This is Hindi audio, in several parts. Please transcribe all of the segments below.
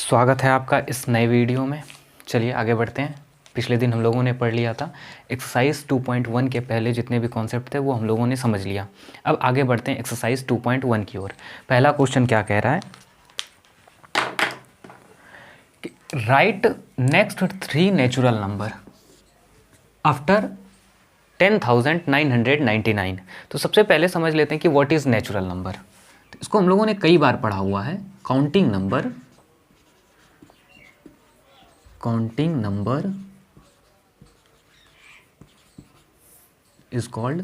स्वागत है आपका इस नए वीडियो में। चलिए आगे बढ़ते हैं। पिछले दिन हम लोगों ने पढ़ लिया था एक्सरसाइज 2.1 के पहले जितने भी कॉन्सेप्ट थे वो हम लोगों ने समझ लिया। अब आगे बढ़ते हैं एक्सरसाइज 2.1 की ओर। पहला क्वेश्चन क्या कह रहा है कि right next 3 natural number after 10,999। तो सबसे पहले समझ लेते हैं कि व्हाट इज़ नेचुरल नंबर। तो इसको हम लोगों ने कई बार पढ़ा हुआ है। Counting number is called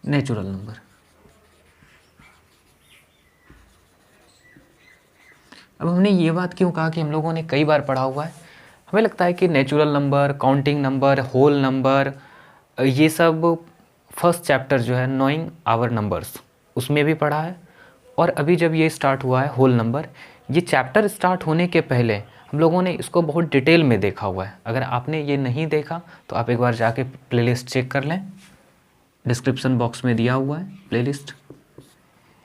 natural number. अब हमने ये बात क्यों कहा कि हम लोगों ने कई बार पढ़ा हुआ है? हमें लगता है कि natural number, counting number, whole number, ये सब फर्स्ट चैप्टर जो है नोइंग आवर नंबर्स उसमें भी पढ़ा है। और अभी जब ये स्टार्ट हुआ है होल नंबर, ये चैप्टर स्टार्ट होने के पहले हम लोगों ने इसको बहुत डिटेल में देखा हुआ है। अगर आपने ये नहीं देखा तो आप एक बार जाके प्लेलिस्ट चेक कर लें, डिस्क्रिप्शन बॉक्स में दिया हुआ है प्लेलिस्ट।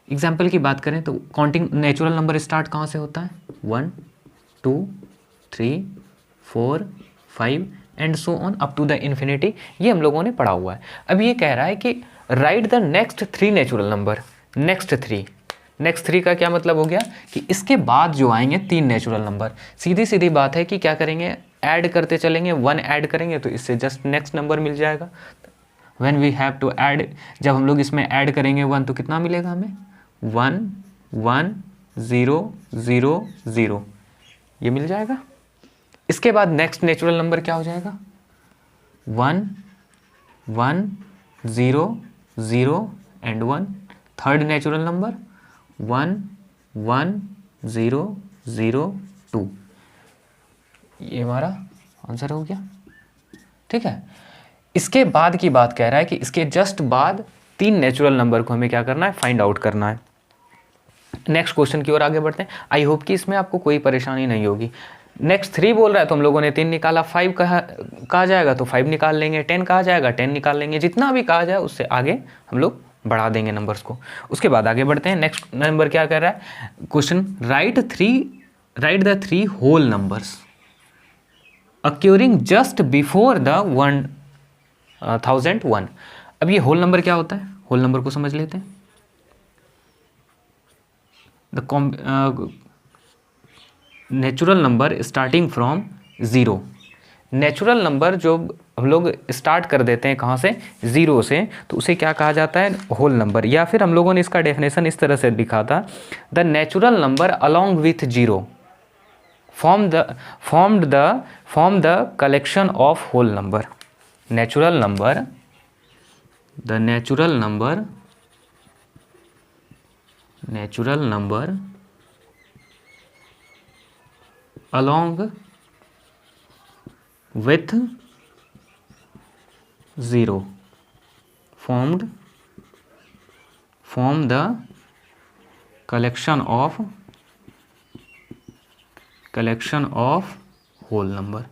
एग्जाम्पल की बात करें तो काउंटिंग नेचुरल नंबर स्टार्ट कहाँ से होता है? 1 2 3 4 5 and so on up to the infinity. ये हम लोगों ने पढ़ा हुआ है। अब ये कह रहा है कि right the next 3 natural number. Next three का क्या मतलब हो गया कि इसके बाद जो आएंगे 3 नेचुरल नंबर, सीधी सीधी बात है कि क्या करेंगे, ऐड करते चलेंगे। 1 ऐड करेंगे तो इससे जस्ट नेक्स्ट नंबर मिल जाएगा। When we have to add, जब हम लोग इसमें ऐड करेंगे 1 तो कितना मिलेगा हमें? 1 1 0 0 0 ये मिल जाएगा। इसके बाद नेक्स्ट नेचुरल नंबर क्या हो जाएगा? 1 1 0 0 एंड 1। Third natural number 1 1 0 0 2। ये हमारा आंसर हो गया। ठीक है। इसके बाद की बात कह रहा है कि इसके जस्ट बाद 3 नेचुरल नंबर को हमें क्या करना है? फाइंड आउट करना है। नेक्स्ट क्वेश्चन की ओर आगे बढ़ते हैं। आई होप कि इसमें आपको कोई परेशानी नहीं होगी। नेक्स्ट 3 बोल रहा है तो हम लोगों ने 3 निकाला। 5 कहा जाएगा तो 5 निकाल लेंगे। 10 कहा जाएगा 10 निकाल लेंगे। जितना भी कहा जाए उससे आगे हम लोग बढ़ा देंगे नंबर्स को। उसके बाद आगे बढ़ते हैं। नेक्स्ट नंबर क्या कर रहा है question? Write the 3 whole numbers occurring just before the 1001। अब ये होल नंबर क्या होता है? होल नंबर को समझ लेते हैं। The natural number starting from 0। Natural number जो हम लोग स्टार्ट कर देते हैं कहाँ से? 0 से, तो उसे क्या कहा जाता है? Whole number. या फिर हम लोगों ने इसका डेफिनेशन इस तरह से लिखा था, the natural number along with 0 form the collection of whole number. Natural number, the natural number along with 0 form the collection of whole number।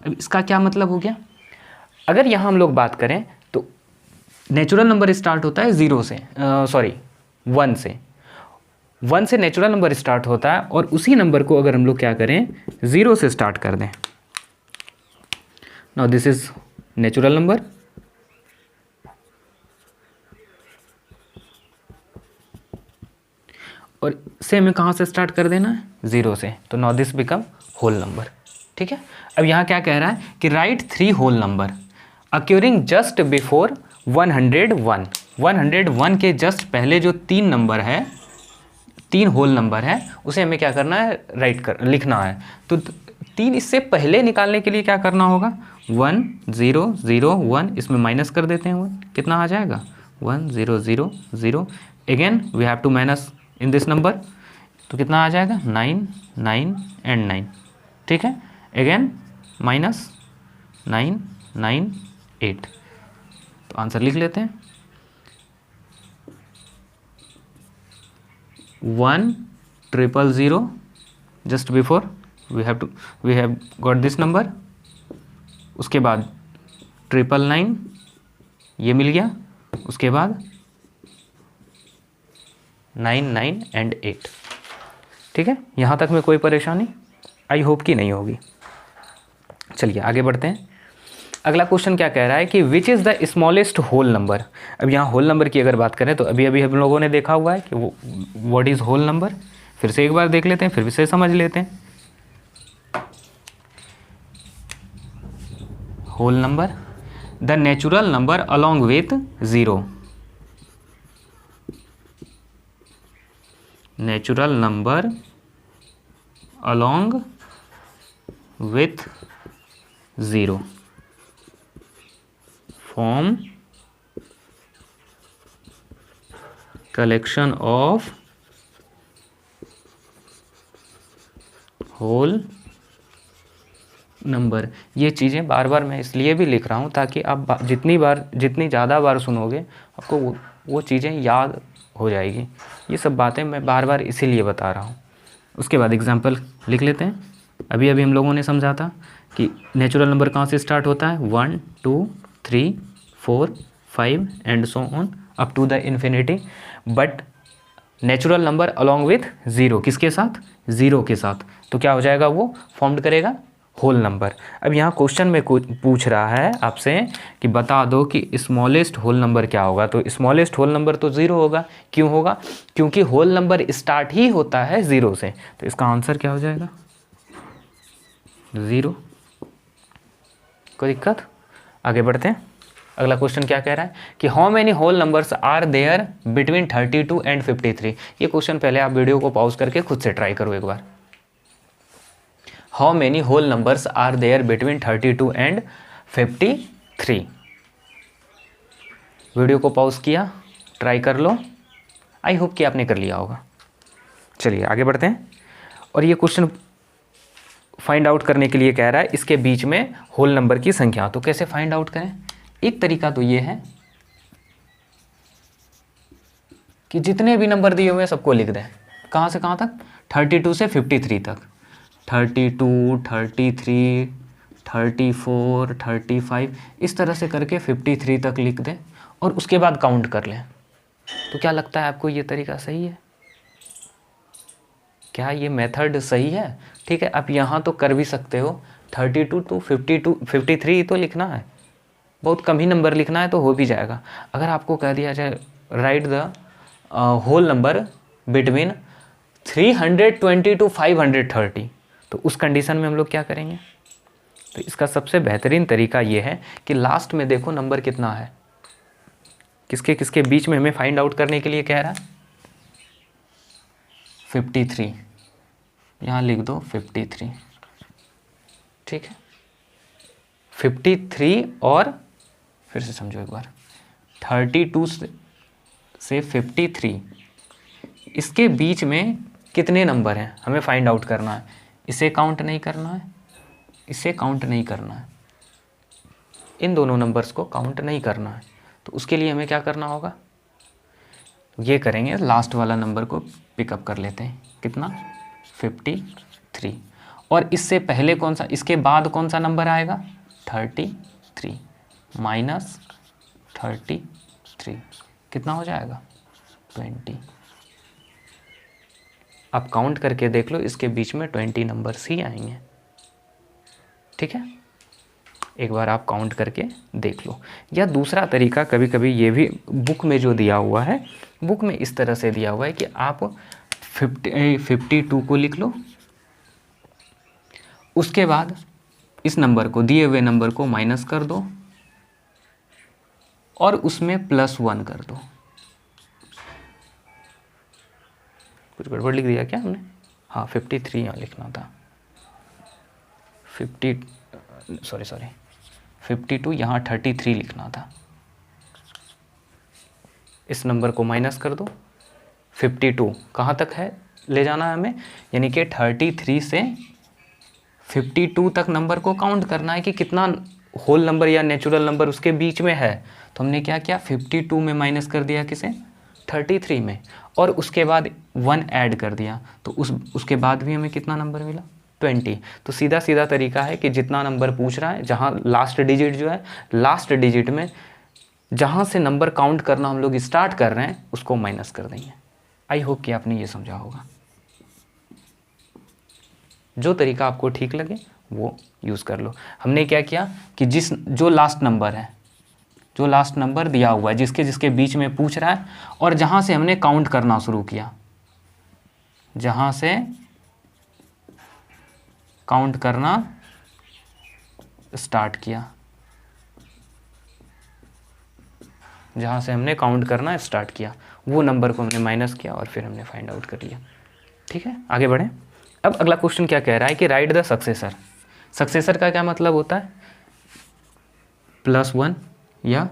अब इसका क्या मतलब हो गया? अगर यहाँ हम लोग बात करें तो नेचुरल नंबर स्टार्ट होता है 0 से, 1 से। 1 से नेचुरल नंबर स्टार्ट होता है और उसी नंबर को अगर हम लोग क्या करें 0 से स्टार्ट कर दें। Now this is natural number, और से हमें कहाँ से स्टार्ट कर देना है? 0 से। तो now this become whole number. ठीक है। अब यहाँ क्या कह रहा है कि write 3 whole number occurring just before 101। 101 के जस्ट पहले जो 3 नंबर है, 3 होल नंबर है, उसे हमें क्या करना है? लिखना है। तो 3 इससे पहले निकालने के लिए क्या करना होगा? 1 0 0 1, इसमें माइनस कर देते हैं 1, कितना आ जाएगा? 1 0 0 0। Again we have to minus in this number, तो कितना आ जाएगा? 9 9 एंड 9। ठीक है। Again minus 9 9 8। तो आंसर लिख लेते हैं। 1 0 0 just before we have got this number. उसके बाद 999 ये मिल गया। उसके बाद 9 9 एंड 8। ठीक है, यहाँ तक में कोई परेशानी आई होप कि नहीं होगी। चलिए आगे बढ़ते हैं। अगला क्वेश्चन क्या कह रहा है कि which is the smallest whole number. अब यहाँ होल नंबर की अगर बात करें तो अभी अभी हम लोगों ने देखा हुआ है कि वो व्हाट इज़ होल नंबर। फिर से एक बार देख लेते हैं, फिर से समझ लेते हैं। Whole number, the natural number along with zero. Natural number along with zero form collection of whole number. ये चीज़ें बार बार मैं इसलिए भी लिख रहा हूँ ताकि आप जितनी ज़्यादा बार सुनोगे आपको वो चीज़ें याद हो जाएगी। ये सब बातें मैं बार बार इसीलिए बता रहा हूँ। उसके बाद एग्जाम्पल लिख लेते हैं। अभी अभी हम लोगों ने समझा था कि नेचुरल नंबर कहाँ से स्टार्ट होता है, 1 2 3 4 5 and so on up to the infinity. But natural number along with zero, किसके साथ, ज़ीरो के साथ। तो क्या हो जाएगा, वो फॉर्म्ड करेगा होल नंबर। अब यहाँ क्वेश्चन में पूछ रहा है आपसे कि बता दो कि स्मॉलेस्ट होल नंबर क्या होगा। तो स्मॉलेस्ट होल नंबर तो ज़ीरो होगा। क्यों होगा, क्योंकि होल नंबर स्टार्ट ही होता है ज़ीरो से। तो इसका आंसर क्या हो जाएगा, ज़ीरो। कोई दिक्कत, आगे बढ़ते हैं। अगला क्वेश्चन क्या कह रहा है कि how many whole numbers are there between 32 and 53। ये क्वेश्चन पहले आप वीडियो को पॉज करके खुद से ट्राई करो एक बार। How many whole numbers are there between 32 and 53। Video को पॉज किया, ट्राई कर लो। आई होप कि आपने कर लिया होगा। चलिए आगे बढ़ते हैं। और ये क्वेश्चन फाइंड आउट करने के लिए कह रहा है इसके बीच में होल नंबर की संख्या। तो कैसे फाइंड आउट करें, एक तरीका तो ये है कि जितने भी नंबर दिए हुए हैं सबको लिख दें। कहाँ से कहाँ तक, 32 से 53 तक। 32 33 34 35 इस तरह से करके 53 तक लिख दें और उसके बाद काउंट कर लें। तो क्या लगता है आपको ये तरीका सही है, क्या ये मेथड सही है? ठीक है, आप यहाँ तो कर भी सकते हो। 32 तो 53 तो लिखना है, बहुत कम ही नंबर लिखना है तो हो भी जाएगा। अगर आपको कह दिया जाए write the whole number between 320 to 530, तो उस कंडीशन में हम लोग क्या करेंगे। तो इसका सबसे बेहतरीन तरीका ये है कि लास्ट में देखो नंबर कितना है, किसके किसके बीच में हमें फाइंड आउट करने के लिए कह रहा है। 53, यहाँ लिख दो 53। ठीक है, 53 और फिर से समझो एक बार, 32 से 53 इसके बीच में कितने नंबर हैं हमें फाइंड आउट करना है। इसे काउंट नहीं करना है, इसे काउंट नहीं करना है, इन दोनों नंबर्स को काउंट नहीं करना है। तो उसके लिए हमें क्या करना होगा, ये करेंगे, लास्ट वाला नंबर को पिकअप कर लेते हैं। कितना, 53। और इससे पहले कौन सा, इसके बाद कौन सा नंबर आएगा, 33 माइनस 33 कितना हो जाएगा, 20। आप काउंट करके देख लो, इसके बीच में 20 नंबर्स ही आएंगे। ठीक है, एक बार आप काउंट करके देख लो। या दूसरा तरीका, कभी कभी ये भी बुक में जो दिया हुआ है, बुक में इस तरह से दिया हुआ है कि आप 52 को लिख लो, उसके बाद इस नंबर को, दिए हुए नंबर को माइनस कर दो और उसमें +1 कर दो। कुछ गड़बड़ लिख दिया क्या हमने, हाँ 53 यहाँ लिखना था, 52 यहाँ 33 लिखना था। इस नंबर को माइनस कर दो, 52 कहाँ तक है ले जाना है हमें, यानी कि 33 से 52 तक नंबर को काउंट करना है कि कितना होल नंबर या नेचुरल नंबर उसके बीच में है। तो हमने क्या किया, 52 में माइनस कर दिया किसे, 33 में, और उसके बाद 1 ऐड कर दिया। तो उसके बाद भी हमें कितना नंबर मिला, 20। तो सीधा सीधा तरीका है कि जितना नंबर पूछ रहा है, जहाँ लास्ट डिजिट जो है, लास्ट डिजिट में जहाँ से नंबर काउंट करना हम लोग स्टार्ट कर रहे हैं उसको माइनस कर देंगे। आई होप कि आपने ये समझा होगा। जो तरीका आपको ठीक लगे वो यूज़ कर लो। हमने क्या किया कि जो लास्ट नंबर है, जो लास्ट नंबर दिया हुआ है, जिसके जिसके बीच में पूछ रहा है, और जहाँ से हमने काउंट करना शुरू किया, जहाँ से काउंट करना स्टार्ट किया, जहाँ से हमने काउंट करना स्टार्ट किया, वो नंबर को हमने माइनस किया और फिर हमने फाइंड आउट कर लिया। ठीक है, आगे बढ़ें। अब अगला क्वेश्चन क्या कह रहा है कि राइट द सक्सेसर। सक्सेसर का क्या मतलब होता है? +1 या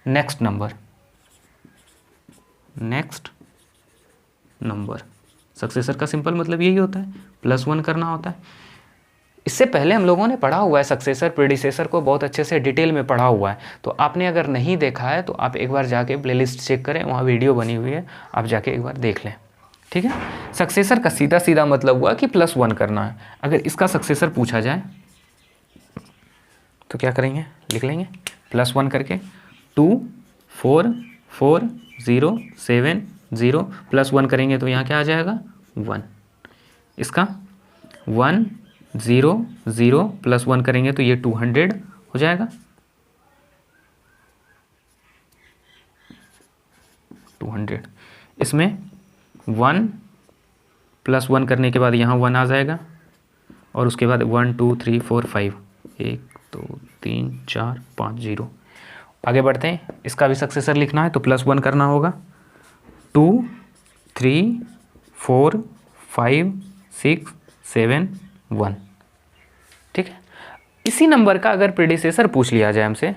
next number, next number. Successor का सिंपल मतलब यही होता है, +1 करना होता है। इससे पहले हम लोगों ने पढ़ा हुआ है सक्सेसर प्रेडिसेसर को, बहुत अच्छे से डिटेल में पढ़ा हुआ है। तो आपने अगर नहीं देखा है तो आप एक बार जाके प्लेलिस्ट चेक करें, वहाँ वीडियो बनी हुई है, आप जाके एक बार देख लें। ठीक है, सक्सेसर का सीधा सीधा मतलब हुआ कि +1 करना है। अगर इसका सक्सेसर पूछा जाए तो क्या करेंगे, लिख लेंगे +1 करके 2 4 4 0 7 0, +1 करेंगे तो यहाँ क्या आ जाएगा 1। इसका 1 0 0 +1 करेंगे तो ये 200 हो जाएगा, 200। इसमें 1 +1 करने के बाद यहाँ 1 आ जाएगा, और उसके बाद 1 2 3 4 5 1 2 3 4 5 0। आगे बढ़ते हैं, इसका भी सक्सेसर लिखना है तो +1 करना होगा 2 3 4 5 6 7 1। ठीक है, इसी नंबर का अगर प्रेडिसेसर पूछ लिया जाए हमसे,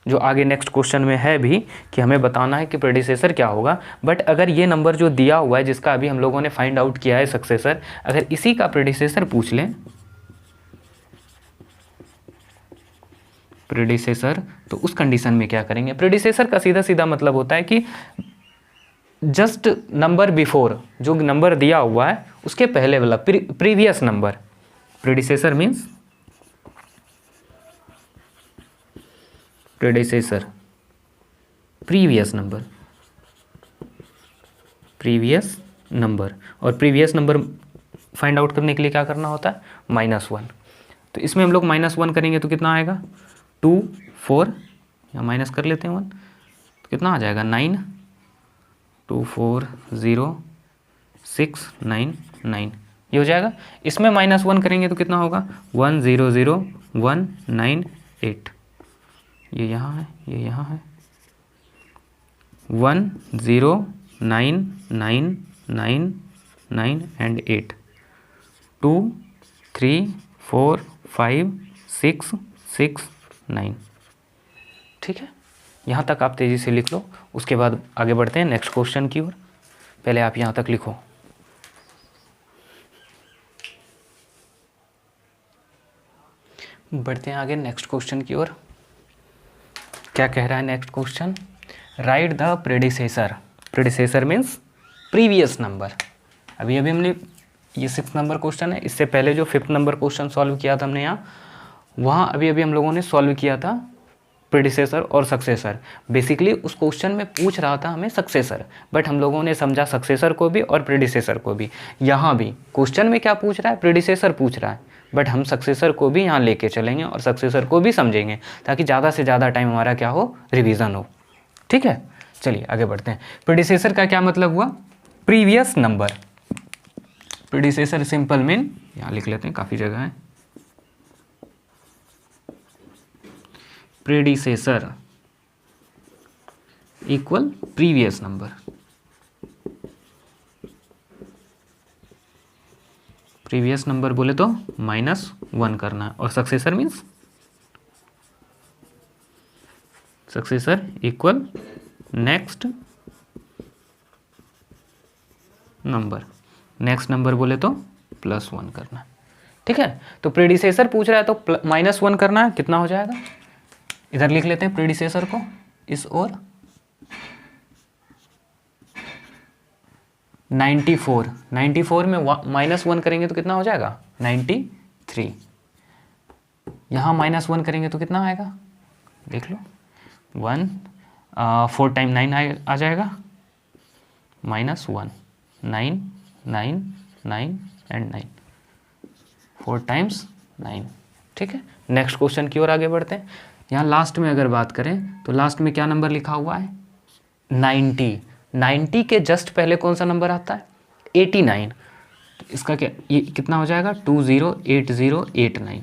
जो आगे नेक्स्ट क्वेश्चन में है भी कि हमें बताना है कि प्रेडिसेसर क्या होगा, बट अगर ये नंबर जो दिया हुआ है जिसका अभी हम लोगों ने फाइंड आउट किया है सक्सेसर, अगर इसी का प्रेडिसेसर पूछ लें, प्रेडिसेसर, तो उस कंडीशन में क्या करेंगे? प्रेडिसेसर का सीधा सीधा मतलब होता है कि जस्ट नंबर बिफोर, जो नंबर दिया हुआ है उसके पहले वाला previous number. Predecessor means predecessor previous number, previous number. और प्रीवियस नंबर फाइंड आउट करने के लिए क्या करना होता है? -1। तो इसमें हम लोग -1 करेंगे तो कितना आएगा 2 4, या माइनस कर लेते हैं 1, तो कितना आ जाएगा 9 2 4 0 6 9 9, ये हो जाएगा। इसमें -1 करेंगे तो कितना होगा 1 0 0 1 9 8, ये यहाँ है, ये यहाँ है, 1 0 9 9 9 9 एंड 8, 2 3 4 5 6 6 9। ठीक है, यहाँ तक आप तेज़ी से लिख लो, उसके बाद आगे बढ़ते हैं नेक्स्ट क्वेश्चन की ओर। पहले आप यहाँ तक लिखो। बढ़ते हैं आगे नेक्स्ट क्वेश्चन की ओर। क्या कह रहा है next question? Write the predecessor. Predecessor means previous number. अभी हमने ये 6th नंबर क्वेश्चन है, इससे पहले जो 5th नंबर क्वेश्चन सॉल्व किया था हमने यहाँ, वहाँ अभी हम लोगों ने सॉल्व किया था प्रेडिसेसर और सक्सेसर। बेसिकली उस क्वेश्चन में पूछ रहा था हमें सक्सेसर, बट हम लोगों ने समझा सक्सेसर को भी और प्रेडिसेसर को भी। यहाँ भी क्वेश्चन में क्या पूछ रहा है? प्रेडिसेसर पूछ रहा है, बट हम सक्सेसर को भी यहाँ लेके चलेंगे और सक्सेसर को भी समझेंगे, ताकि ज़्यादा से ज़्यादा टाइम हमारा क्या हो, रिवीजन हो। ठीक है, चलिए आगे बढ़ते हैं। प्रेडिसेसर का क्या मतलब हुआ? Previous number. Predecessor simple mean, यहाँ लिख लेते हैं, काफ़ी जगह है। Predecessor equal previous number. Previous number बोले तो -1 करना है, और successor means successor equal next number. Next number बोले तो +1 करना है। ठीक है, तो प्रेडिसेसर पूछ रहा है तो -1 करना है, कितना हो जाएगा? इधर लिख लेते हैं प्रेडिसेसर को इस ओर, 94। 94 में -1 करेंगे तो कितना हो जाएगा 93। यहाँ -1 करेंगे तो कितना आएगा, देख लो, 1 4 टाइम 9 आ जाएगा, -1 9 9 9 एंड 9, 4 टाइम्स 9। ठीक है, नेक्स्ट क्वेश्चन की ओर आगे बढ़ते हैं। यहाँ लास्ट में अगर बात करें तो लास्ट में क्या नंबर लिखा हुआ है? 90। 90 के जस्ट पहले कौन सा नंबर आता है? 89। तो इसका क्या, ये कितना हो जाएगा? 208089।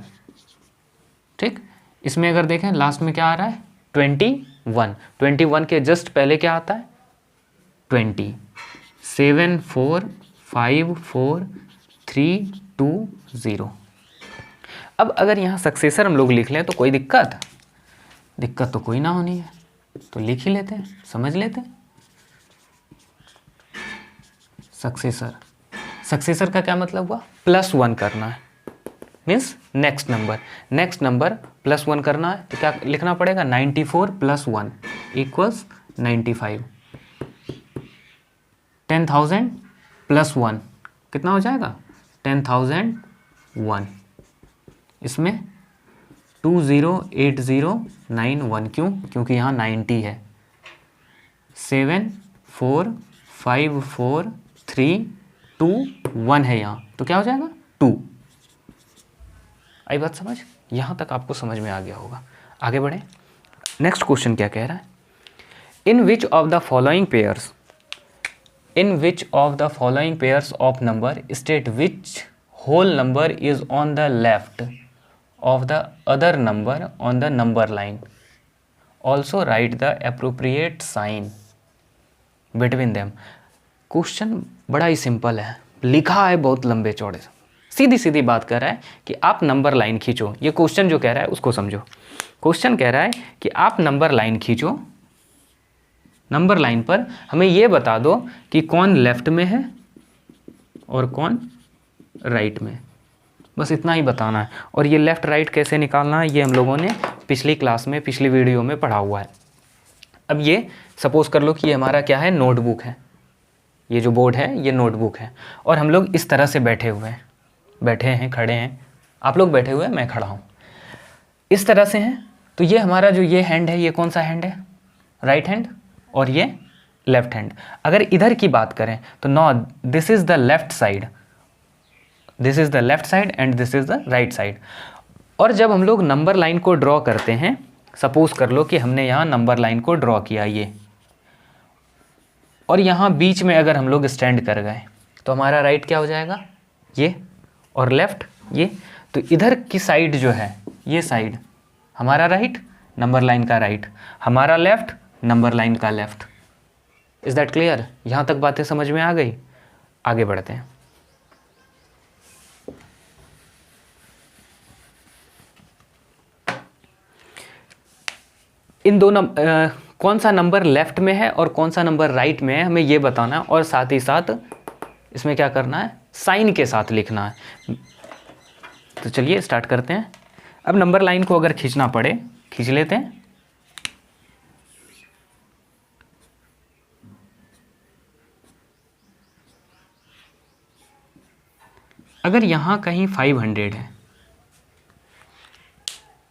ठीक, इसमें अगर देखें लास्ट में क्या आ रहा है? 21। 21 के जस्ट पहले क्या आता है? 20। 7 4 5 4 3 2 0। अब अगर यहाँ सक्सेसर हम लोग लिख लें तो कोई दिक्कत तो कोई ना होनी है, तो लिख ही लेते हैं, समझ लेते हैं। सक्सेसर का क्या मतलब हुआ? +1 करना है, मीन्स नेक्स्ट नंबर +1 करना है। तो क्या लिखना पड़ेगा? 94 + 1 = 95। 10,000 + 1 कितना हो जाएगा? 10,001। इसमें 208091, क्योंकि यहाँ 90 है। 7 4 5 4 3 2 1 है यहाँ, तो क्या हो जाएगा? 2। आई बात समझ? यहाँ तक आपको समझ में आ गया होगा। आगे बढ़े, नेक्स्ट क्वेश्चन क्या कह रहा है? In which of the following pairs of number state which whole number is on the left of the other number on the number line. Also write the appropriate sign between them. Question बड़ा ही सिंपल है, लिखा है बहुत लंबे चौड़े से, सीधी सीधी बात कर रहा है कि आप नंबर लाइन खींचो। ये क्वेश्चन जो कह रहा है उसको समझो। क्वेश्चन कह रहा है कि आप नंबर लाइन खींचो, नंबर लाइन पर हमें ये बता दो कि कौन लेफ्ट में है और कौन राइट में। बस इतना ही बताना है। और ये लेफ़्ट राइट कैसे निकालना है ये हम लोगों ने पिछली क्लास में, पिछली वीडियो में पढ़ा हुआ है। अब ये सपोज़ कर लो कि ये हमारा क्या है? नोटबुक है। ये जो बोर्ड है ये नोटबुक है और हम लोग इस तरह से बैठे हैं, खड़े हैं। आप लोग बैठे हुए हैं, मैं खड़ा हूँ, इस तरह से हैं। तो ये हमारा जो ये हैंड है, ये कौन सा हैंड है? राइट हैंड, और ये लेफ्ट हैंड। अगर इधर की बात करें तो no, this is the left side, this is the left side and this is the right side. और जब हम लोग नंबर लाइन को ड्रॉ करते हैं, सपोज कर लो कि हमने यहाँ नंबर लाइन को ड्रॉ किया ये, और यहाँ बीच में अगर हम लोग स्टैंड कर गए तो हमारा राइट क्या हो जाएगा? ये, और लेफ्ट ये। तो इधर की साइड जो है, ये साइड हमारा राइट, नंबर लाइन का राइट, हमारा लेफ्ट, नंबर लाइन का लेफ्ट। Is that clear? यहाँ तक बातें समझ में आ गई? आगे बढ़ते हैं। इन दोनों कौन सा नंबर लेफ्ट में है और कौन सा नंबर राइट में है हमें ये बताना है, और साथ ही साथ इसमें क्या करना है? साइन के साथ लिखना है। तो चलिए स्टार्ट करते हैं। अब नंबर लाइन को अगर खींचना पड़े, खींच लेते हैं। अगर यहाँ कहीं 500 है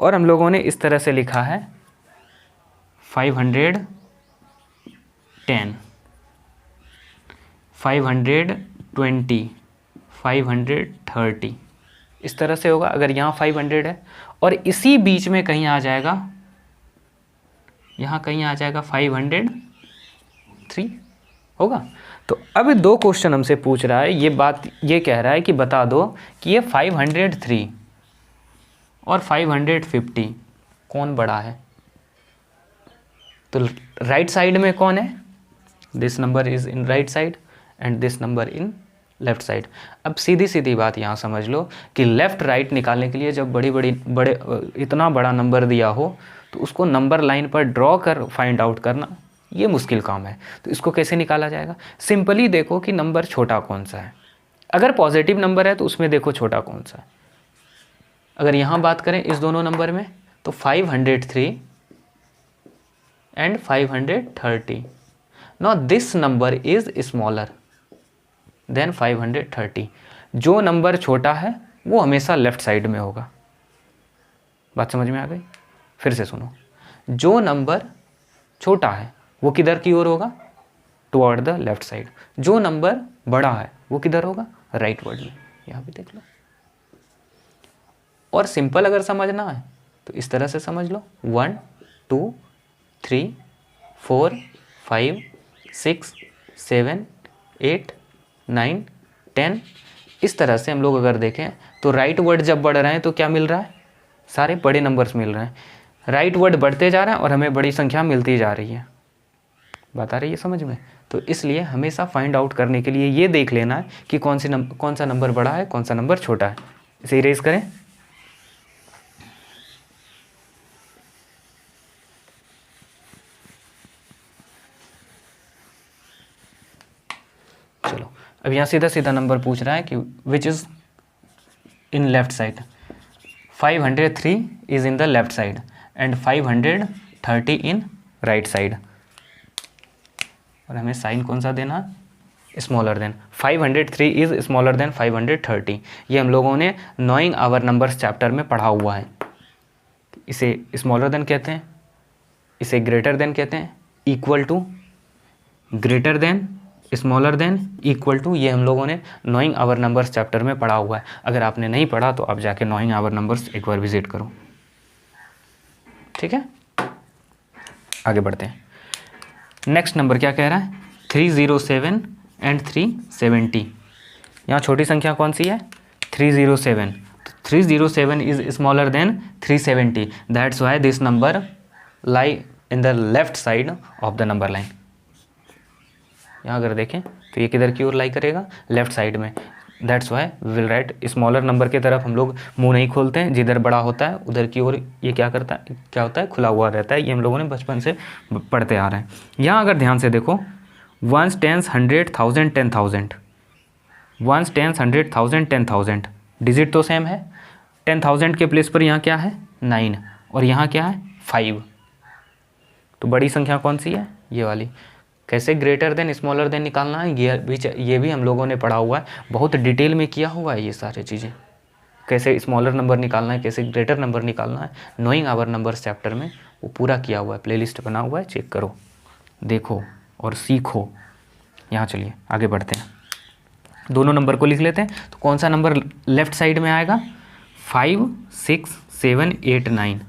और हम लोगों ने इस तरह से लिखा है 510, 520, 530, इस तरह से होगा। अगर यहाँ 500 है और इसी बीच में कहीं आ जाएगा, यहाँ कहीं आ जाएगा 503 होगा। तो अब 2 क्वेश्चन हमसे पूछ रहा है, ये कह रहा है कि बता दो कि ये 503 और 550 कौन बड़ा है। तो राइट साइड में कौन है? This number is in right side and this number in left side. अब सीधी सीधी बात यहाँ समझ लो कि लेफ़्ट राइट निकालने के लिए जब इतना बड़ा नंबर दिया हो तो उसको नंबर लाइन पर ड्रॉ कर फाइंड आउट करना ये मुश्किल काम है। तो इसको कैसे निकाला जाएगा? सिंपली देखो कि नंबर छोटा कौन सा है। अगर पॉजिटिव नंबर है तो उसमें देखो छोटा कौन सा है। अगर यहाँ बात करें इस दोनों नंबर में तो 503 and 530. Now this number is smaller than 530. जो नंबर छोटा है वो हमेशा लेफ्ट साइड में होगा। बात समझ में आ गई? फिर से सुनो, जो नंबर छोटा है वो किधर की ओर होगा? Toward the left side. जो नंबर बड़ा है वो किधर होगा, राइट वर्ड में। यहाँ भी देख लो। और सिंपल अगर समझना है तो इस तरह से समझ लो, 1 2 3 4 5 6 7 8 9 10। इस तरह से हम लोग अगर देखें तो राइट वर्ड जब बढ़ रहे हैं तो क्या मिल रहा है, सारे बड़े नंबर्स मिल रहे हैं। राइट वर्ड बढ़ते जा रहे हैं और हमें बड़ी संख्या मिलती जा रही है। बात आ रही है समझ में। तो इसलिए हमेशा फाइंड आउट करने के लिए ये देख लेना है कि कौन सा नंबर बड़ा है, कौन सा नंबर छोटा है। इसे इरेज करें। चलो अब यहाँ सीधा सीधा नंबर पूछ रहा है कि which is in left side. 503 is in the left side and 530 in right side. और हमें साइन कौन सा देना, smaller than. 503 is smaller than 530। ये हम लोगों ने नोइंग आवर नंबर्स चैप्टर में पढ़ा हुआ है। इसे स्मॉलर देन कहते हैं, इसे ग्रेटर देन कहते हैं, equal to, greater than, smaller than, equal to. ये हम लोगों ने नोइंग आवर नंबर्स चैप्टर में पढ़ा हुआ है। अगर आपने नहीं पढ़ा तो आप जाके नोइंग आवर नंबर्स एक बार विजिट करो। ठीक है, आगे बढ़ते हैं। नेक्स्ट नंबर क्या कह रहा है, 307 एंड 370। यहाँ छोटी संख्या कौन सी है, 307। 307 is smaller than 370, that's why this number lie in the left side of the number line. यहाँ अगर देखें तो ये किधर की ओर लाई करेगा, लेफ्ट साइड में। That's why will write, smaller number की तरफ हम लोग मुंह नहीं खोलते हैं, जिधर बड़ा होता है उधर की ओर ये क्या करता है, क्या होता है, खुला हुआ रहता है। ये हम लोगों ने बचपन से पढ़ते आ रहे हैं। यहाँ अगर ध्यान से देखो, 1 10 100 1000 10,000, 1 10 100 1000 10,000, डिजिट तो सेम है। 10,000 के प्लेस पर यहाँ क्या है, 9, और यहाँ क्या है, 5। तो बड़ी संख्या कौन सी है, ये वाली। कैसे ग्रेटर देन स्मॉलर देन निकालना है, ये भी हम लोगों ने पढ़ा हुआ है, बहुत डिटेल में किया हुआ है ये सारी चीज़ें। कैसे स्मॉलर नंबर निकालना है, कैसे ग्रेटर नंबर निकालना है, नोइंग आवर नंबर्स चैप्टर में वो पूरा किया हुआ है, प्लेलिस्ट बना हुआ है, चेक करो, देखो और सीखो। यहाँ चलिए आगे बढ़ते हैं, दोनों नंबर को लिख लेते हैं। तो कौन सा नंबर लेफ्ट साइड में आएगा, 5 6 7 8 9,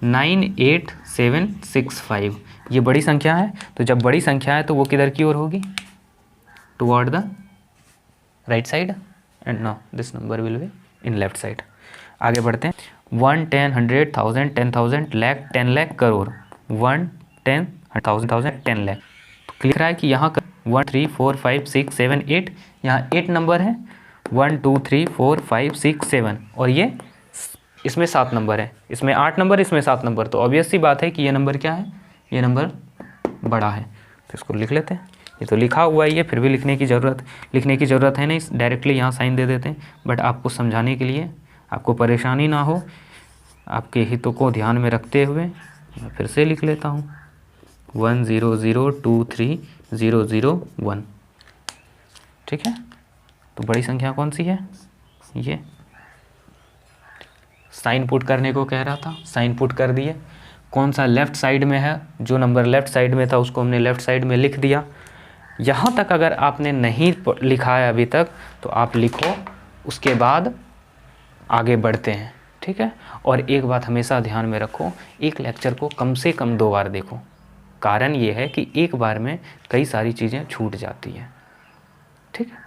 9 8 7 6 5। ये बड़ी संख्या है, तो जब बड़ी संख्या है तो वो किधर की ओर होगी, toward the right side, and no this number will be in left side. आगे बढ़ते हैं। 1 10 100 1000 10,000 लाख 10 लाख करोड़, 1 10 1000 10 लाख। तो क्लियर है कि यहाँ 1 3 4 5 6 7 8, यहाँ 8 नंबर है, 1 2 3 4 5 6 7, और ये इसमें 7 नंबर है, इसमें 8 नंबर, इसमें 7 नंबर। तो ऑब्वियस सी बात है कि ये नंबर क्या है, ये नंबर बड़ा है। तो इसको लिख लेते हैं। ये तो लिखा हुआ है ये, फिर भी लिखने की ज़रूरत है नहीं, डायरेक्टली यहाँ साइन दे देते हैं। बट आपको समझाने के लिए, आपको परेशानी ना हो, आपके हितों को ध्यान में रखते हुए मैं फिर से लिख लेता हूँ, 1 0 0 2 3 0 0 1। ठीक है, तो बड़ी संख्या कौन सी है, ये। साइन पुट करने को कह रहा था, साइन पुट कर दिए। कौन सा लेफ़्ट साइड में है, जो नंबर लेफ़्ट साइड में था उसको हमने लेफ़्ट साइड में लिख दिया। यहाँ तक अगर आपने नहीं लिखा है अभी तक तो आप लिखो, उसके बाद आगे बढ़ते हैं। ठीक है, और एक बात हमेशा ध्यान में रखो, एक लेक्चर को कम से कम 2 बार देखो। कारण ये है कि एक बार में कई सारी चीज़ें छूट जाती हैं। ठीक है,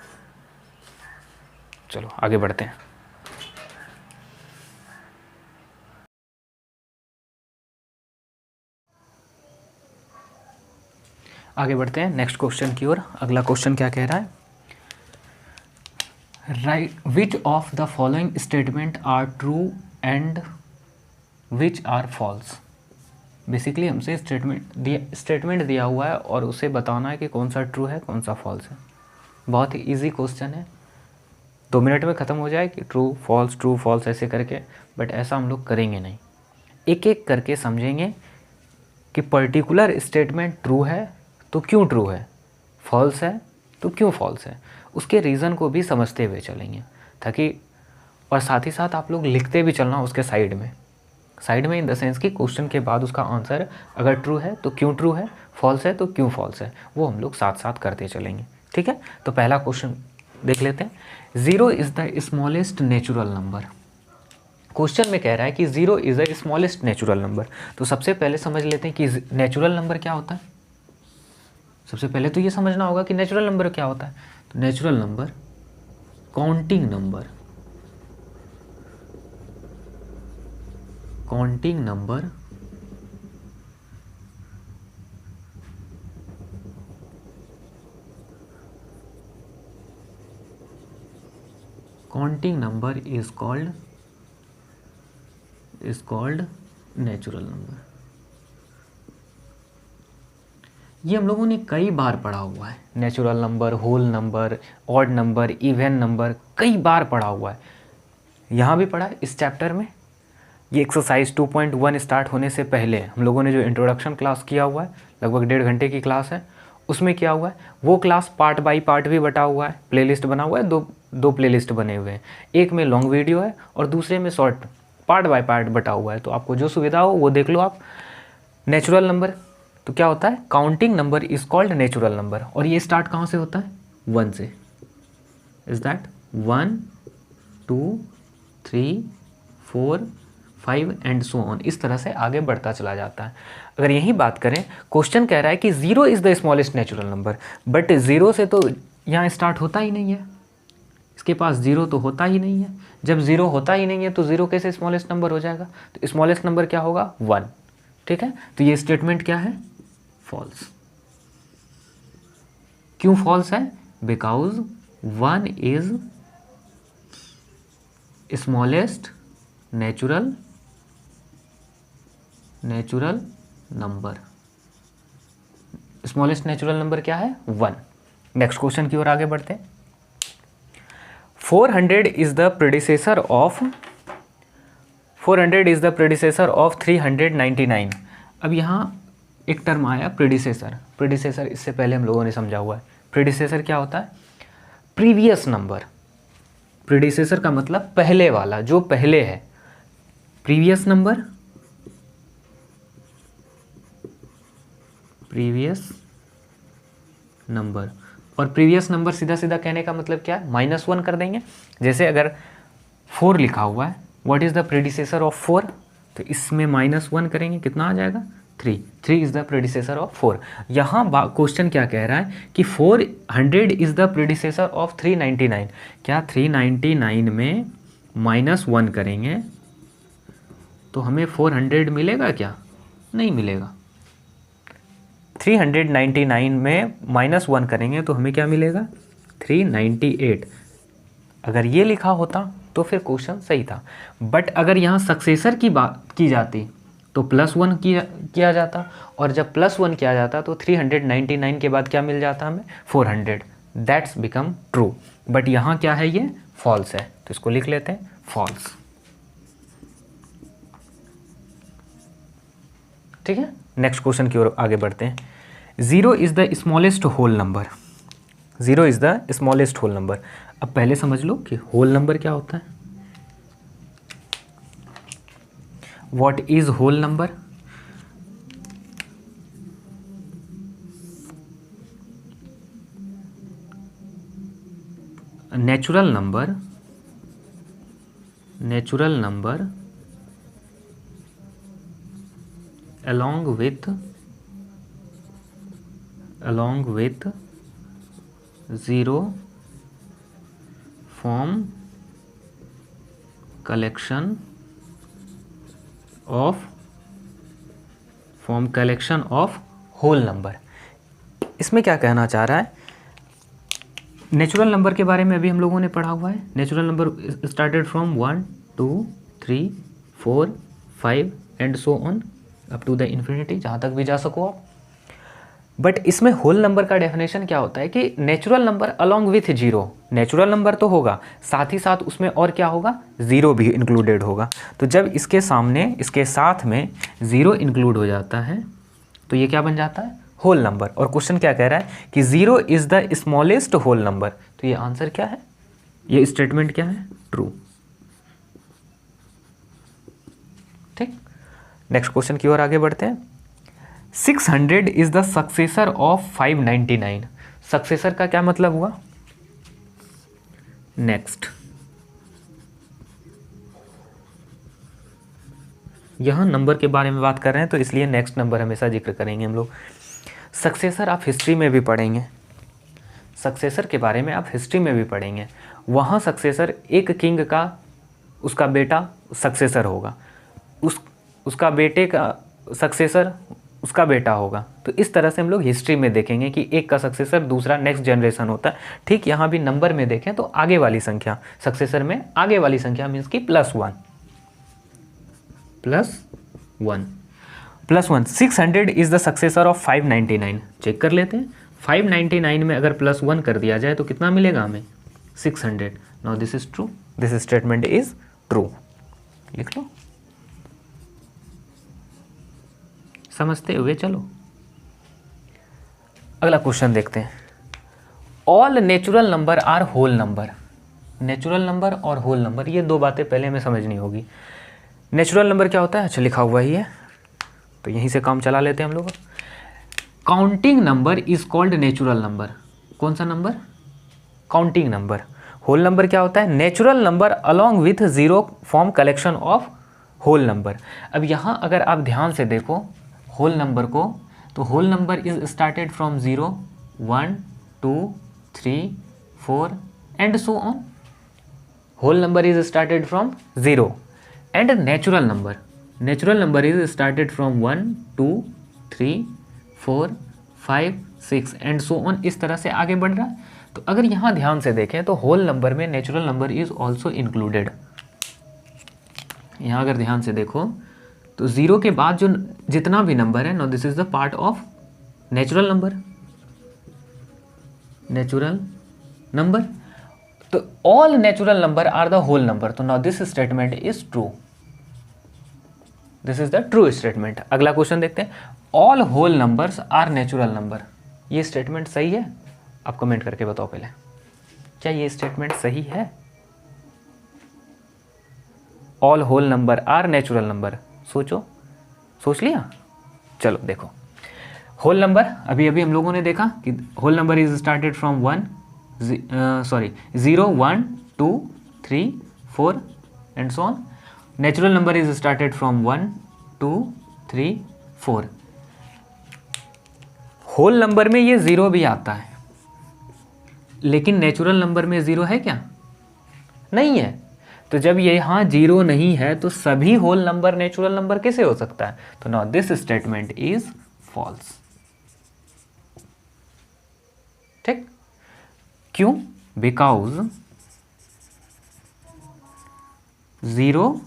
चलो आगे बढ़ते हैं। आगे बढ़ते हैं नेक्स्ट क्वेश्चन की ओर। अगला क्वेश्चन क्या कह रहा है, right which of the following statement are true and which are false. Basically हमसे स्टेटमेंट दिया हुआ है और उसे बताना है कि कौन सा ट्रू है, कौन सा फॉल्स है। बहुत ही ईजी क्वेश्चन है, 2 मिनट में ख़त्म हो जाए कि ट्रू फॉल्स ऐसे करके। बट ऐसा हम लोग करेंगे नहीं, एक एक करके समझेंगे कि पर्टिकुलर स्टेटमेंट ट्रू है तो क्यों ट्रू है, फॉल्स है तो क्यों फॉल्स है, उसके रीज़न को भी समझते हुए चलेंगे, ताकि और साथ ही साथ आप लोग लिखते भी चलना उसके साइड में, साइड में इन द सेंस कि क्वेश्चन के बाद उसका आंसर अगर ट्रू है तो क्यों ट्रू है, फॉल्स है तो क्यों फॉल्स है, वो हम लोग साथ साथ करते चलेंगे। ठीक है, तो पहला क्वेश्चन देख लेते हैं। 0 is the smallest natural number. Question में कह रहा है कि 0 is the smallest natural number. तो सबसे पहले समझ लेते हैं कि नेचुरल नंबर क्या होता है। सबसे पहले तो ये समझना होगा कि नेचुरल नंबर क्या होता है। तो natural number counting number, counting number counting number is called natural number. ये हम लोगों ने कई बार पढ़ा हुआ है। Natural number, whole number, odd number, even number, कई बार पढ़ा हुआ है। यहाँ भी पढ़ा है इस चैप्टर में। ये एक्सरसाइज 2.1 स्टार्ट होने से पहले हम लोगों ने जो इंट्रोडक्शन क्लास किया हुआ है, लगभग 1.5 घंटे की क्लास है, उसमें क्या हुआ है, वो क्लास पार्ट बाय पार्ट भी बटा हुआ है, प्लेलिस्ट बना हुआ है, दो प्लेलिस्ट बने हुए हैं। एक में लॉन्ग वीडियो है और दूसरे में शॉर्ट, पार्ट बाय पार्ट बटा हुआ है। तो आपको जो सुविधा हो वो देख लो आप। नेचुरल नंबर तो क्या होता है, counting number is called natural number. और ये स्टार्ट कहाँ से होता है, 1 से। Is that 1 2 3 4 5 and so on, इस तरह से आगे बढ़ता चला जाता है। अगर यही बात करें, क्वेश्चन कह रहा है कि 0 is the smallest natural number, but 0 से तो यहाँ स्टार्ट होता ही नहीं है, इसके पास 0 तो होता ही नहीं है। जब 0 होता ही नहीं है तो 0 कैसे स्मॉलेस्ट नंबर हो जाएगा। तो स्मॉलेस्ट नंबर क्या होगा, 1। ठीक है, तो ये स्टेटमेंट क्या है, फॉल्स। क्यों फॉल्स है, because 1 is smallest natural number. Smallest natural number क्या है, 1। नेक्स्ट क्वेश्चन की ओर आगे बढ़ते हैं। 400 इज द प्रेडिसेसर ऑफ 399। अब यहाँ एक टर्म आया प्रेडिसेसर इससे पहले हम लोगों ने समझा हुआ है। प्रेडिसेसर क्या होता है, प्रीवियस नंबर। प्रेडिसेसर का मतलब पहले वाला, जो पहले है। प्रीवियस नंबर, और प्रीवियस नंबर सीधा सीधा कहने का मतलब क्या है, -1 कर देंगे। जैसे अगर 4 लिखा हुआ है, what is the predecessor of 4, तो इसमें -1 करेंगे, कितना आ जाएगा, 3 इज द प्रेडिसेसर ऑफ 4। यहाँ क्वेश्चन क्या कह रहा है कि 400 इज द प्रेडिसेसर ऑफ 399। क्या 399 में -1 करेंगे तो हमें 400 मिलेगा क्या, नहीं मिलेगा। 399 में -1 करेंगे तो हमें क्या मिलेगा, 398। अगर ये लिखा होता तो फिर क्वेश्चन सही था। बट अगर यहाँ सक्सेसर की बात की जाती तो +1 किया जाता, और जब +1 किया जाता तो 399 के बाद क्या मिल जाता हमें, 400। That's become true. बट यहाँ क्या है, ये फॉल्स है, तो इसको लिख लेते हैं फॉल्स। ठीक है, नेक्स्ट क्वेश्चन की ओर आगे बढ़ते हैं। 0 is the smallest whole number. 0 is the smallest whole number. अब पहले समझ लो कि होल नंबर क्या होता है। What is whole number, natural number along with 0 form collection of whole number। इसमें क्या कहना चाह रहा है, नेचुरल नंबर के बारे में अभी हम लोगों ने पढ़ा हुआ है। Natural number started from 1 2 3 4 5 and so on up to the infinity, जहाँ तक भी जा सको आप। बट इसमें होल नंबर का डेफिनेशन क्या होता है कि natural number along with 0। Natural number तो होगा, साथ ही साथ उसमें और क्या होगा, 0 भी इंक्लूडेड होगा। तो जब इसके साथ में 0 इंक्लूड हो जाता है तो ये क्या बन जाता है, होल नंबर। और क्वेश्चन क्या कह रहा है कि 0 is the smallest whole number. तो ये आंसर क्या है, ये स्टेटमेंट क्या है, ट्रू। ठीक, नेक्स्ट क्वेश्चन की ओर आगे बढ़ते हैं। 600 is the successor of 599। Successor का क्या मतलब हुआ? नेक्स्ट, यहां नंबर के बारे में बात कर रहे हैं तो इसलिए नेक्स्ट नंबर हमेशा जिक्र करेंगे हम लोग। सक्सेसर आप हिस्ट्री में भी पढ़ेंगे, सक्सेसर के बारे में आप हिस्ट्री में भी पढ़ेंगे। वहाँ सक्सेसर एक किंग का उसका बेटा सक्सेसर होगा, उसका बेटे का सक्सेसर उसका बेटा होगा। तो इस तरह से हम लोग हिस्ट्री में देखेंगे कि एक का सक्सेसर दूसरा नेक्स्ट जनरेशन होता है। ठीक यहाँ भी नंबर में देखें तो आगे वाली संख्या, सक्सेसर में आगे वाली संख्या मीन्स की +1 +1 600 is the successor of 599। Check कर लेते हैं, 599 में अगर +1 कर दिया जाए तो कितना मिलेगा हमें? 600। Now this is true, this statement is true. लिख लो, समझते हुए चलो अगला क्वेश्चन देखते हैं। All natural number are whole number. Natural number और होल नंबर, ये दो बातें पहले हमें समझनी होगी। नेचुरल नंबर क्या होता है? अच्छा लिखा हुआ ही है तो यहीं से काम चला लेते हैं हम लोग। Counting number is called natural number. कौन सा नंबर? Counting number. होल नंबर क्या होता है? Natural number along with zero form collection of whole number. अब यहाँ अगर आप ध्यान से देखो होल नंबर को, तो whole number is started from 0, 1, 2, 3, 4 and so on. Whole number is started from 0 and natural number is started from 1, 2, 3, 4, 5, 6 and so on. इस तरह से आगे बढ़ रहा है। तो अगर यहाँ ध्यान से देखें तो होल नंबर में natural number is also included. यहाँ अगर ध्यान से देखो तो 0 के बाद जो जितना भी नंबर है, no this is the part of natural number. तो all natural number are the whole number. तो now this statement is true, this is the true statement. अगला क्वेश्चन देखते हैं। All whole numbers are natural number. ये स्टेटमेंट सही है? आप कमेंट करके बताओ पहले, क्या ये स्टेटमेंट सही है? All whole number are natural number. सोचो, सोच लिया? चलो देखो, होल नंबर अभी हम लोगों ने देखा कि whole number is started from 0, 1, 2, 3, 4 and so on. Natural number is started from 1, 2, 3, 4। Whole number में ये 0 भी आता है, लेकिन नेचुरल नंबर में 0 है क्या? नहीं है। तो जब ये यहाँ 0 नहीं है तो सभी होल नंबर नेचुरल नंबर कैसे हो सकता है? तो now this statement is false. ठीक, क्यों? Because 0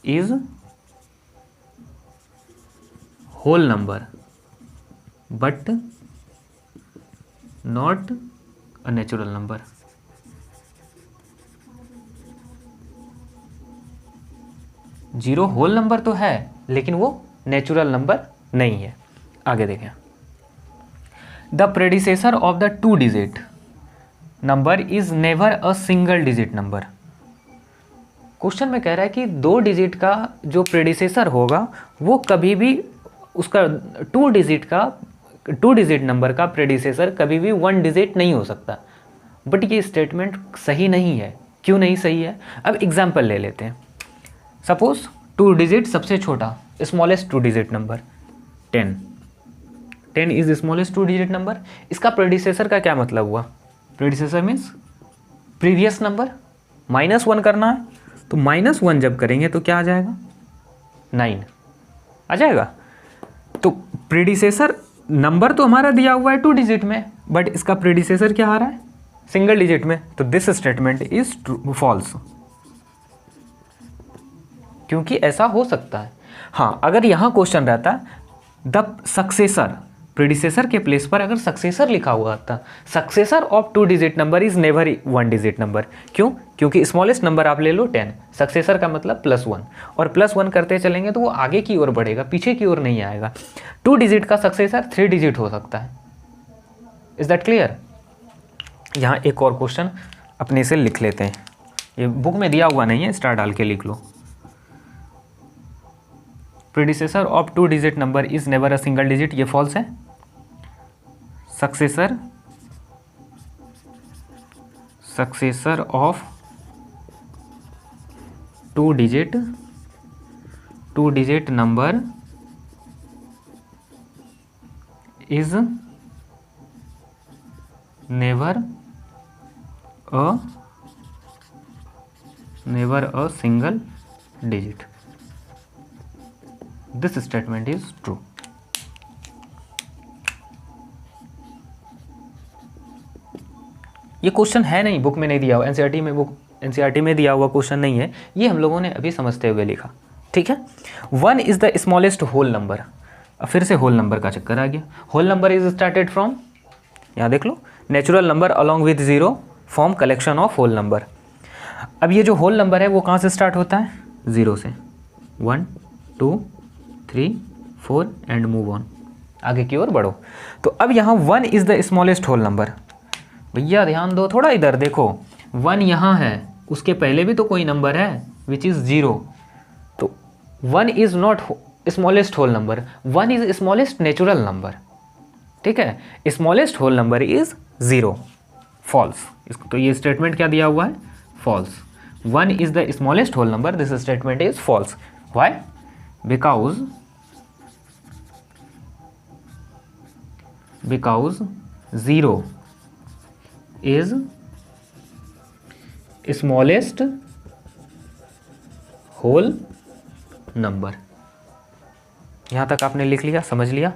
is whole number but not a natural number. Zero whole number तो है लेकिन वो नेचुरल नंबर नहीं है। आगे देखें, the predecessor of the 2 digit number is never a single digit number. Question में कह रहा है कि 2 डिजिट का जो प्रेडिसेसर होगा वो कभी भी उसका 2 डिजिट नंबर का प्रेडिसेसर कभी भी 1 डिजिट नहीं हो सकता। बट ये स्टेटमेंट सही नहीं है। क्यों नहीं सही है? अब एग्जाम्पल ले लेते हैं। सपोज 2 डिजिट सबसे छोटा smallest 2 digit number 10 is smallest 2 digit number. इसका प्रेडिसेसर का क्या मतलब हुआ? Predecessor means previous number. -1 करना है तो -1 जब करेंगे तो क्या आ जाएगा? 9 आ जाएगा। तो प्रेडिसेसर नंबर तो हमारा दिया हुआ है 2 डिजिट में, बट इसका प्रेडिसेसर क्या आ रहा है? सिंगल डिजिट में। तो दिस स्टेटमेंट इज फॉल्स, क्योंकि ऐसा हो सकता है। हाँ, अगर यहाँ क्वेश्चन रहता द सक्सेसर, प्रेडिसेसर के प्लेस पर अगर सक्सेसर लिखा हुआ था, successor of 2 digit number is never 1 digit number. क्यों? क्योंकि स्मॉलेस्ट नंबर आप ले लो 10, सक्सेसर का मतलब +1, और +1 करते चलेंगे तो वो आगे की ओर बढ़ेगा, पीछे की ओर नहीं आएगा। 2 डिजिट का सक्सेसर 3 डिजिट हो सकता है। Is that clear? यहाँ एक और क्वेश्चन अपने से लिख लेते हैं, ये बुक में दिया हुआ नहीं है, स्टार डाल के लिख लो। Predecessor of 2 digit number is never a single digit, ये फॉल्स है। Successor of 2 digit number is never a single digit, this statement is true. ये क्वेश्चन है नहीं, बुक में नहीं दिया हुआ, एनसीईआरटी में दिया हुआ क्वेश्चन नहीं है, ये हम लोगों ने अभी समझते हुए लिखा, ठीक है। 1 is the smallest whole number. अब फिर से होल नंबर का चक्कर आ गया। Whole number is started from, यहाँ देख लो, natural number along with zero form collection of whole number. अब ये जो होल नंबर है वो कहाँ से स्टार्ट होता है? जीरो से। 1 2 3 4 एंड मूव ऑन, आगे की ओर बढ़ो। तो अब यहाँ 1 is the smallest whole number. भैया ध्यान दो थोड़ा, इधर देखो, 1 यहाँ है, उसके पहले भी तो कोई नंबर है विच इज़ 0, तो 1 is not smallest whole number, 1 is smallest natural number, ठीक है। Smallest whole number is 0, false. तो ये स्टेटमेंट क्या दिया हुआ है? False. 1 is the smallest whole number, this statement is false. Why? Because 0 is smallest whole number। यहाँ तक आपने लिख लिया, समझ लिया?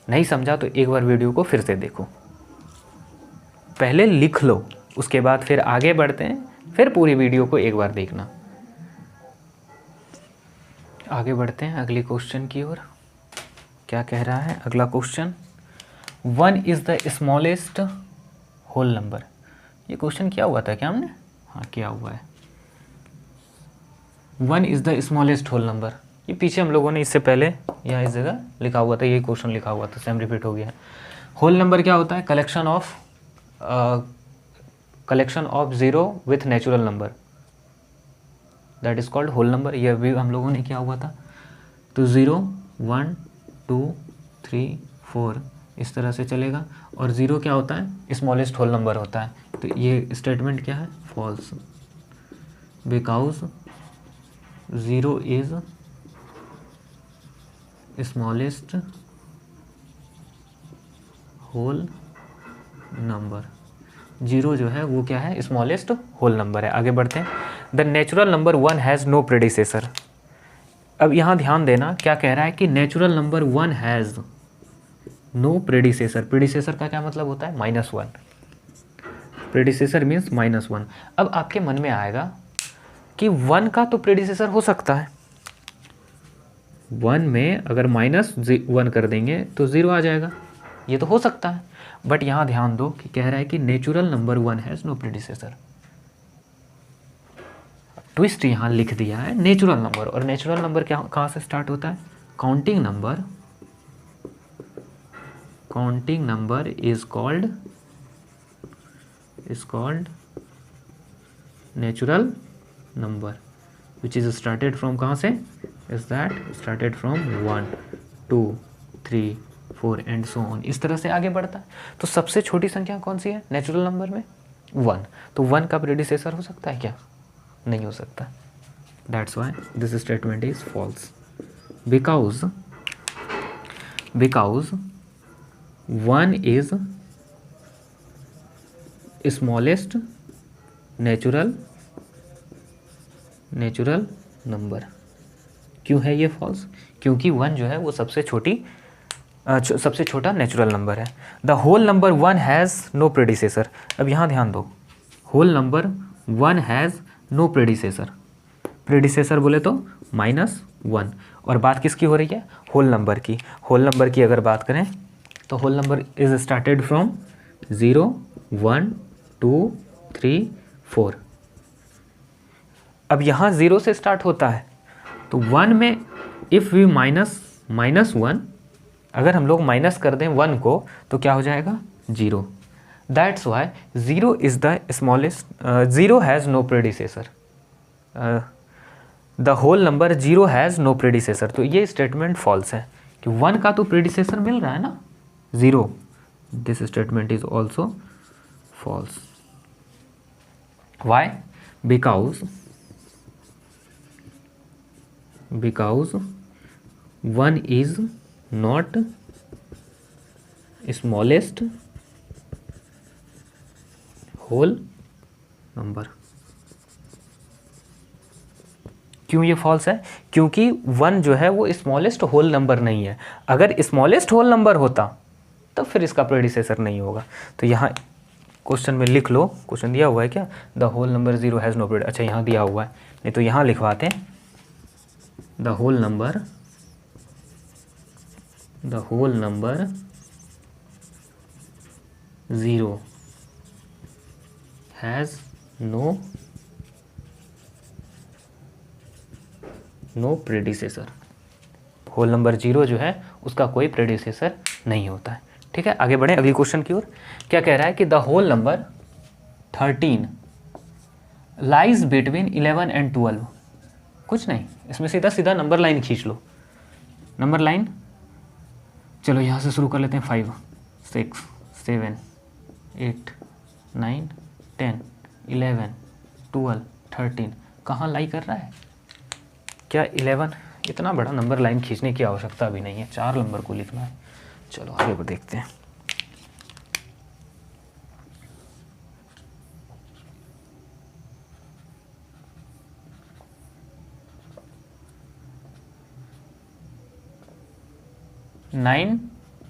नहीं समझा तो एक बार वीडियो को फिर से देखो, पहले लिख लो, उसके बाद फिर आगे बढ़ते हैं, फिर पूरी वीडियो को एक बार देखना। आगे बढ़ते हैं अगली क्वेश्चन की ओर। क्या कह रहा है अगला question? 1 is the smallest whole number. ये क्वेश्चन किया हुआ था क्या हमने? हाँ किया हुआ है। 1 is the smallest whole number, ये पीछे हम लोगों ने इससे पहले यहाँ इस जगह लिखा हुआ था, यही क्वेश्चन लिखा हुआ था, सेम रिपीट हो गया है। होल नंबर क्या होता है? Collection of zero with natural number, that is called whole number. ये अभी हम लोगों ने किया हुआ था। तो 0 1 2 3 4 इस तरह से चलेगा, और 0 क्या होता है? स्मॉलेस्ट होल नंबर होता है। तो ये स्टेटमेंट क्या है? False. Because 0 is smallest whole number. 0 जो है वो क्या है? स्मॉलेस्ट होल नंबर है। आगे बढ़ते हैं। The natural number 1 has no predecessor. अब यहाँ ध्यान देना, क्या कह रहा है कि natural number 1 has no predecessor. Predecessor का क्या मतलब होता है? -1। Predecessor means -1। अब आपके मन में आएगा कि 1 का तो प्रेडिसेसर हो सकता है, 1 में अगर -1 कर देंगे तो 0 आ जाएगा, ये तो हो सकता है। बट यहाँ ध्यान दो कि कह रहा है कि natural number 1 has no predecessor. Twist यहाँ लिख दिया है नेचुरल नंबर, और नेचुरल नंबर क्या कहाँ से स्टार्ट होता है? Counting number is called natural number which is started from, कहाँ से? is that started from 1 2 3 4 and so on, इस तरह से आगे बढ़ता है। तो सबसे छोटी संख्या कौन सी है नेचुरल नंबर में? 1। तो 1 का प्रेडिसेसर हो सकता है क्या? नहीं हो सकता। That's why this statement is false. Because 1 is smallest natural number. क्यों है ये फॉल्स? क्योंकि 1 जो है वो सबसे छोटा नेचुरल नंबर है। The whole number 1 has no predecessor. अब यहाँ ध्यान दो, whole number 1 has no predecessor. Predecessor बोले तो -1, और बात किसकी हो रही है? होल नंबर की। होल नंबर की अगर बात करें तो whole number is started from 0 1 2 3 4। अब यहाँ 0 से स्टार्ट होता है, तो 1 में इफ़ वी -1, अगर हम लोग माइनस कर दें 1 को तो क्या हो जाएगा? 0। That's why 0 is the smallest, 0 has no predecessor. The whole number 0 has no predecessor, तो ये स्टेटमेंट फॉल्स है कि 1 का तो प्रेडिसेसर मिल रहा है ना 0, this statement is also false. Why? Because 1 is not smallest whole number. क्यों ये फॉल्स है? क्योंकि 1 जो है वो स्मॉलेस्ट होल नंबर नहीं है। अगर स्मॉलेस्ट होल नंबर होता तब फिर इसका प्रेडिसेसर नहीं होगा। तो यहाँ क्वेश्चन में लिख लो, क्वेश्चन दिया हुआ है क्या, the whole number 0 has no pred, अच्छा यहाँ दिया हुआ है, नहीं तो यहाँ लिखवाते हैं the whole number 0 has no predecessor. Whole number 0 जो है उसका कोई प्रेडिसेसर नहीं होता है। ठीक है, आगे बढ़ें अगली क्वेश्चन की ओर। क्या कह रहा है कि the whole number 13 lies between 11 and 12। कुछ नहीं, इसमें सीधा सीधा नंबर लाइन खींच लो। नंबर लाइन चलो यहाँ से शुरू कर लेते हैं। 5 6 7 8 9 10 11 12 13 कहाँ लाई कर रहा है? क्या 11? इतना बड़ा नंबर लाइन खींचने की आवश्यकता भी नहीं है, 4 नंबर को लिखना है। चलो आगे बढ़ देखते हैं। नाइन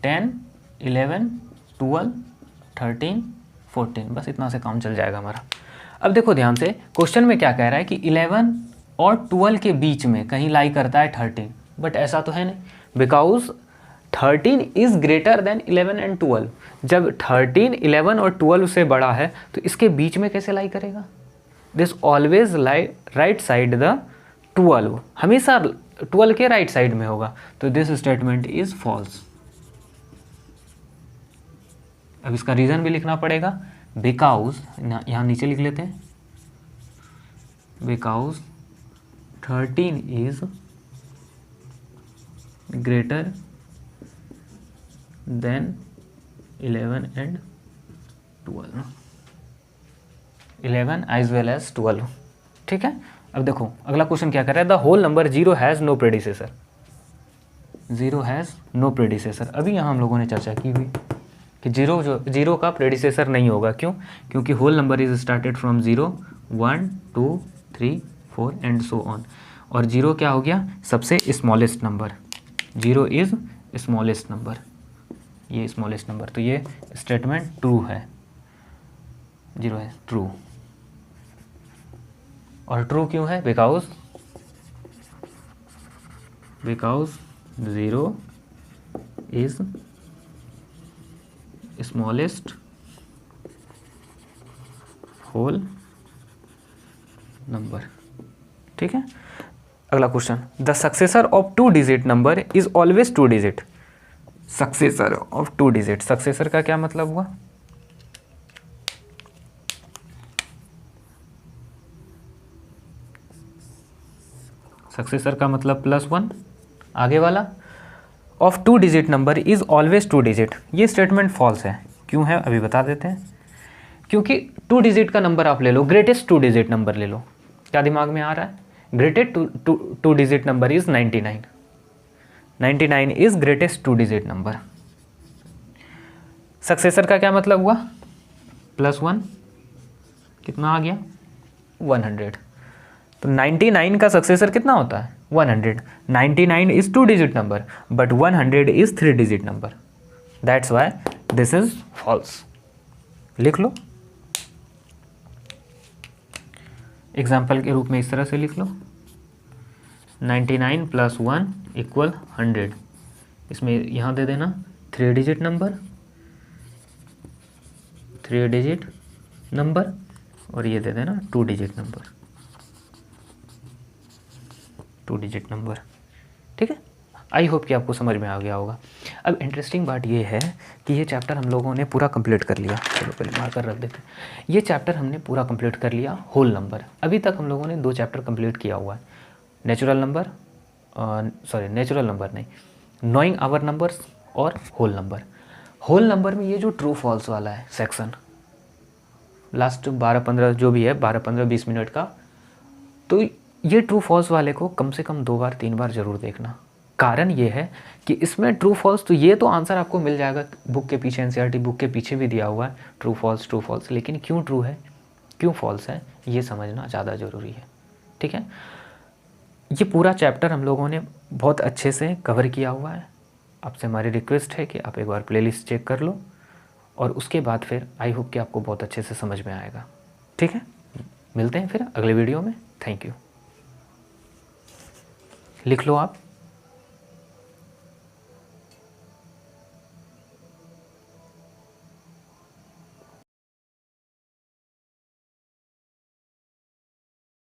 10 11 12 13 14 बस इतना से काम चल जाएगा हमारा। अब देखो ध्यान से, क्वेश्चन में क्या कह रहा है कि 11 और 12 के बीच में कहीं लाई करता है 13, बट ऐसा तो है नहीं, because 13 is greater than 11 and 12। जब 13 11 और 12 से बड़ा है तो इसके बीच में कैसे लाई करेगा? This always lie right side the 12, हमेशा 12 के राइट साइड में होगा, तो दिस स्टेटमेंट इज फॉल्स। अब इसका रीज़न भी लिखना पड़ेगा, बिकॉज यहाँ नीचे लिख लेते हैं, because 13 is greater than 11 and 12, 11 as well as 12। ठीक है, अब देखो अगला क्वेश्चन क्या कर रहा है, the whole number 0 has no predecessor. 0 has no predecessor, अभी यहाँ हम लोगों ने चर्चा की हुई कि 0 का प्रेडिसेसर नहीं होगा। क्यों? क्योंकि whole number is started from 0 1 2 3 4 and so on, और 0 क्या हो गया? सबसे smallest number. 0 is smallest number, ये स्मॉलेस्ट नंबर, तो ये स्टेटमेंट ट्रू है, 0 है ट्रू। और ट्रू क्यों है? Because 0 is smallest whole number. ठीक है, अगला question, the successor of 2 digit number is always 2 digit. Successor of 2 digit, successor का क्या मतलब हुआ? सक्सेसर का मतलब +1, आगे वाला of 2 digit number is always 2 digit. ये स्टेटमेंट फॉल्स है। क्यों है अभी बता देते हैं। क्योंकि 2 डिजिट का नंबर आप ले लो, ग्रेटेस्ट 2 डिजिट नंबर ले लो, क्या दिमाग में आ रहा है? Greatest 2 digit number is 99, 99 is greatest 2 digit number. Successor का क्या मतलब हुआ? +1, कितना आ गया? 100। तो 99 का सक्सेसर कितना होता है? 100। 99 is 2 digit number, but 100 is 3 digit number, that's why this is false. लिख लो एग्जाम्पल के रूप में, इस तरह से लिख लो, 99 + 1 = 100। इसमें यहाँ दे देना 3 डिजिट नंबर, 3 डिजिट नंबर, और ये दे देना 2 डिजिट नंबर, 2 डिजिट नंबर। ठीक है, आई होप कि आपको समझ में आ गया होगा। अब इंटरेस्टिंग बात ये है कि ये चैप्टर हम लोगों ने पूरा कंप्लीट कर लिया। चलो पहले मार्कर रख देते हैं। ये चैप्टर हमने पूरा कंप्लीट कर लिया, होल नंबर। अभी तक हम लोगों ने 2 चैप्टर कंप्लीट किया हुआ है, natural number, sorry natural number नहीं, नोइंग आवर नंबर्स और होल नंबर। होल नंबर में ये जो ट्रू फॉल्स वाला है सेक्शन, लास्ट 12-15 जो भी है 12-15-20 मिनट का, तो ये ट्रू फॉल्स वाले को कम से कम 2 बार 3 बार ज़रूर देखना। कारण ये है कि इसमें ट्रू फॉल्स, तो ये तो आंसर आपको मिल जाएगा बुक के पीछे, एनसीईआरटी बुक के पीछे भी दिया हुआ है ट्रू फॉल्स, लेकिन क्यों ट्रू है क्यों फॉल्स है ये समझना ज़्यादा ज़रूरी है। ठीक है, ये पूरा चैप्टर हम लोगों ने बहुत अच्छे से कवर किया हुआ है। आपसे हमारी रिक्वेस्ट है कि आप एक बार प्लेलिस्ट चेक कर लो और उसके बाद फिर आई होप कि आपको बहुत अच्छे से समझ में आएगा। ठीक है, मिलते हैं फिर अगले वीडियो में। Thank you. लिख लो आप।